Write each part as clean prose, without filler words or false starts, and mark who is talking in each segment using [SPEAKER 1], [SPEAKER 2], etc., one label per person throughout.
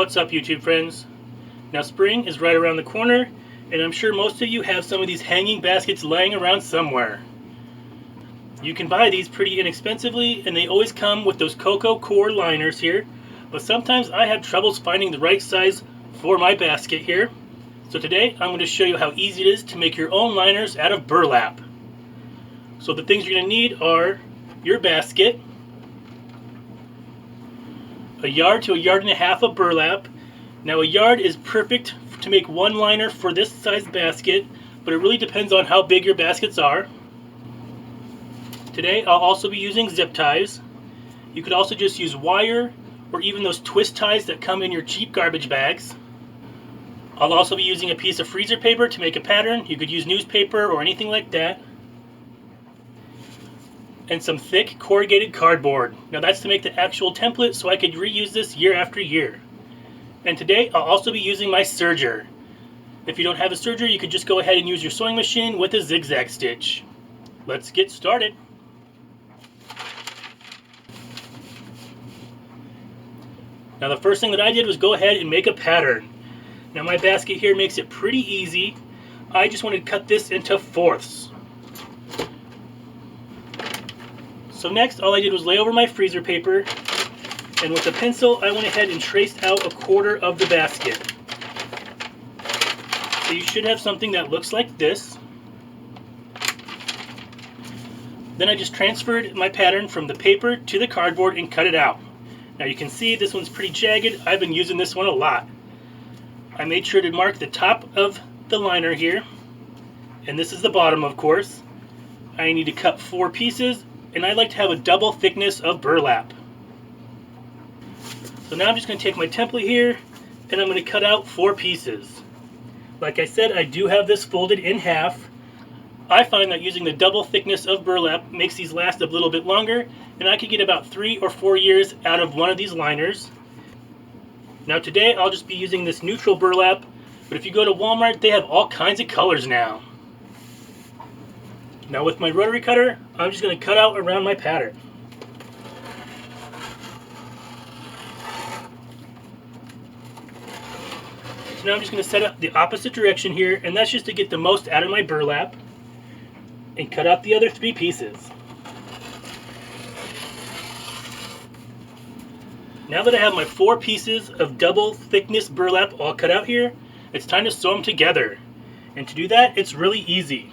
[SPEAKER 1] What's up, YouTube friends? Now spring is right around the corner, and I'm sure most of you have some of these hanging baskets laying around somewhere. You can buy these pretty inexpensively, and they always come with those cocoa core liners here, but sometimes I have troubles finding the right size for my basket here. So today I'm going to show you how easy it is to make your own liners out of burlap. So the things you're going to need are your basket, a yard to a yard and a half of burlap. Now a yard is perfect to make one liner for this size basket, but it really depends on how big your baskets are. Today I'll also be using zip ties. You could also just use wire or even those twist ties that come in your cheap garbage bags. I'll also be using a piece of freezer paper to make a pattern. You could use newspaper or anything like that. And some thick corrugated cardboard. Now that's to make the actual template so I could reuse this year after year. And today I'll also be using my serger. If you don't have a serger, you could just go ahead and use your sewing machine with a zigzag stitch. Let's get started. Now the first thing that I did was go ahead and make a pattern. Now my basket here makes it pretty easy. I just wanted to cut this into fourths. So next, all I did was lay over my freezer paper, and with a pencil, I went ahead and traced out a quarter of the basket. So you should have something that looks like this. Then I just transferred my pattern from the paper to the cardboard and cut it out. Now you can see this one's pretty jagged. I've been using this one a lot. I made sure to mark the top of the liner here, and this is the bottom, of course. I need to cut 4 pieces, and I like to have a double thickness of burlap. So now I'm just going to take my template here, and I'm going to cut out 4 pieces. Like I said, I do have this folded in half. I find that using the double thickness of burlap makes these last a little bit longer, and I could get about 3 or 4 years out of one of these liners. Now today I'll just be using this neutral burlap, but if you go to Walmart, they have all kinds of colors now. Now with my rotary cutter, I'm just going to cut out around my pattern. So now I'm just going to set up the opposite direction here, and that's just to get the most out of my burlap, and cut out the other 3 pieces. Now that I have my 4 pieces of double thickness burlap all cut out here, it's time to sew them together. And to do that, it's really easy.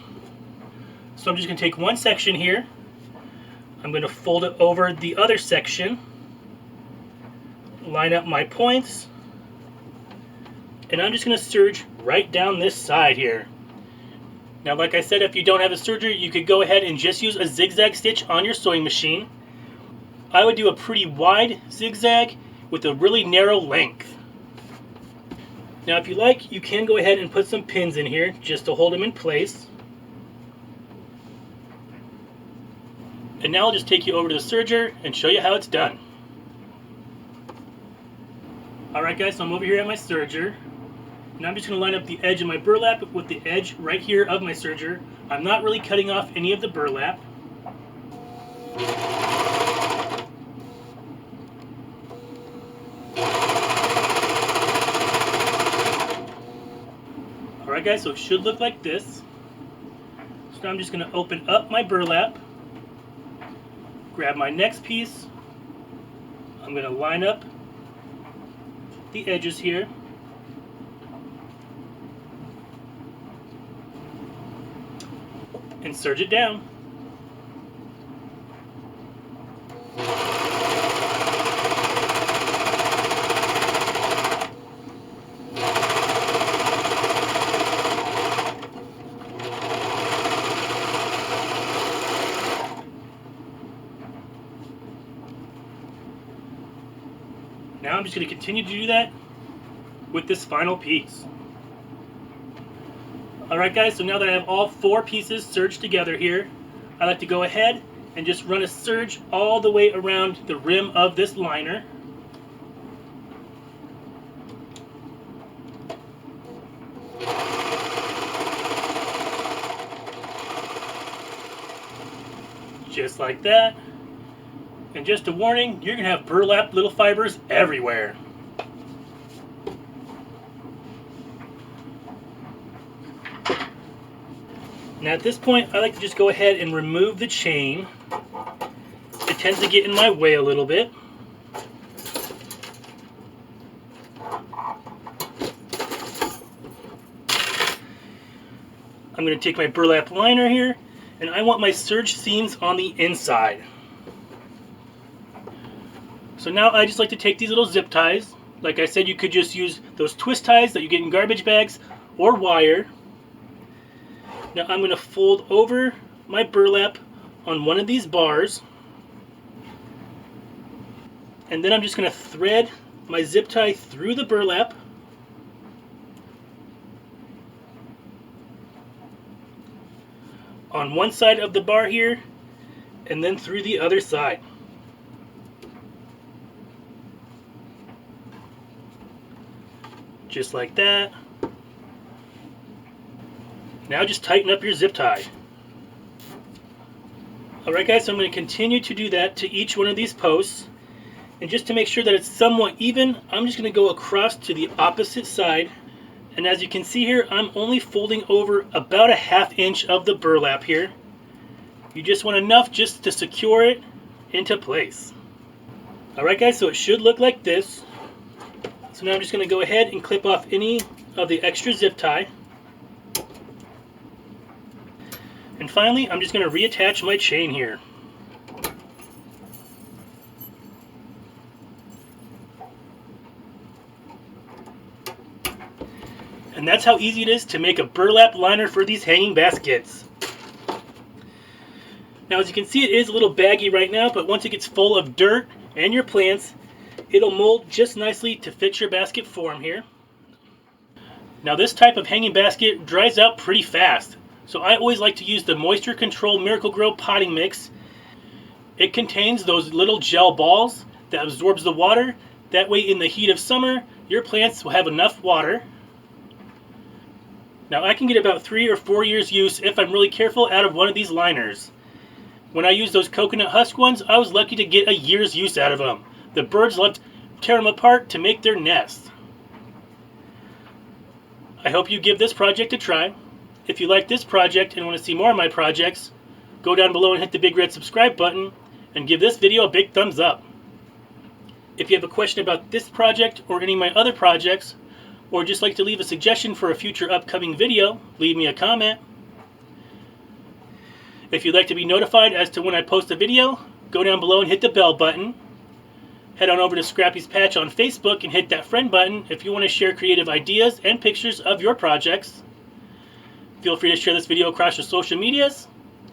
[SPEAKER 1] So I'm just going to take one section here, I'm going to fold it over the other section, line up my points, and I'm just going to serge right down this side here. Now like I said, if you don't have a serger, you could go ahead and just use a zigzag stitch on your sewing machine. I would do a pretty wide zigzag with a really narrow length. Now if you like, you can go ahead and put some pins in here just to hold them in place. And now I'll just take you over to the serger and show you how it's done. Alright guys, so I'm over here at my serger. And I'm just going to line up the edge of my burlap with the edge right here of my serger. I'm not really cutting off any of the burlap. Alright guys, so it should look like this. So now I'm just going to open up my burlap. Grab my next piece. I'm going to line up the edges here. And serge it down. Now I'm just going to continue to do that with this final piece. Alright guys, so now that I have all 4 pieces serged together here, I like to go ahead and just run a serge all the way around the rim of this liner. Just like that. And just a warning, you're going to have burlap little fibers everywhere. Now at this point, I like to just go ahead and remove the chain. It tends to get in my way a little bit. I'm going to take my burlap liner here, and I want my serge seams on the inside. So now I just like to take these little zip ties. Like I said, you could just use those twist ties that you get in garbage bags or wire. Now I'm going to fold over my burlap on one of these bars. And then I'm just going to thread my zip tie through the burlap. On one side of the bar here, and then through the other side. Just like that. Now just tighten up your zip tie. Alright guys, so I'm going to continue to do that to each one of these posts. And just to make sure that it's somewhat even, I'm just going to go across to the opposite side. And as you can see here, I'm only folding over about a ½ inch of the burlap here. You just want enough just to secure it into place. Alright guys, so it should look like this. So now I'm just going to go ahead and clip off any of the extra zip tie. And finally, I'm just going to reattach my chain here. And that's how easy it is to make a burlap liner for these hanging baskets. Now as you can see, it is a little baggy right now, but once it gets full of dirt and your plants, it'll mold just nicely to fit your basket form here. Now this type of hanging basket dries out pretty fast, so I always like to use the Moisture Control Miracle-Gro potting mix. It contains those little gel balls that absorbs the water. That way in the heat of summer, your plants will have enough water. Now I can get about 3 or 4 years use if I'm really careful out of one of these liners. When I used those coconut husk ones, I was lucky to get a year's use out of them. The birds love to tear them apart to make their nest. I hope you give this project a try. If you like this project and want to see more of my projects, go down below and hit the big red subscribe button and give this video a big thumbs up. If you have a question about this project or any of my other projects, or just like to leave a suggestion for a future upcoming video, leave me a comment. If you'd like to be notified as to when I post a video, go down below and hit the bell button. Head on over to Scrappy's Patch on Facebook and hit that friend button if you want to share creative ideas and pictures of your projects. Feel free to share this video across your social medias.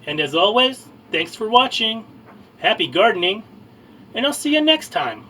[SPEAKER 1] And as always, thanks for watching, happy gardening, and I'll see you next time.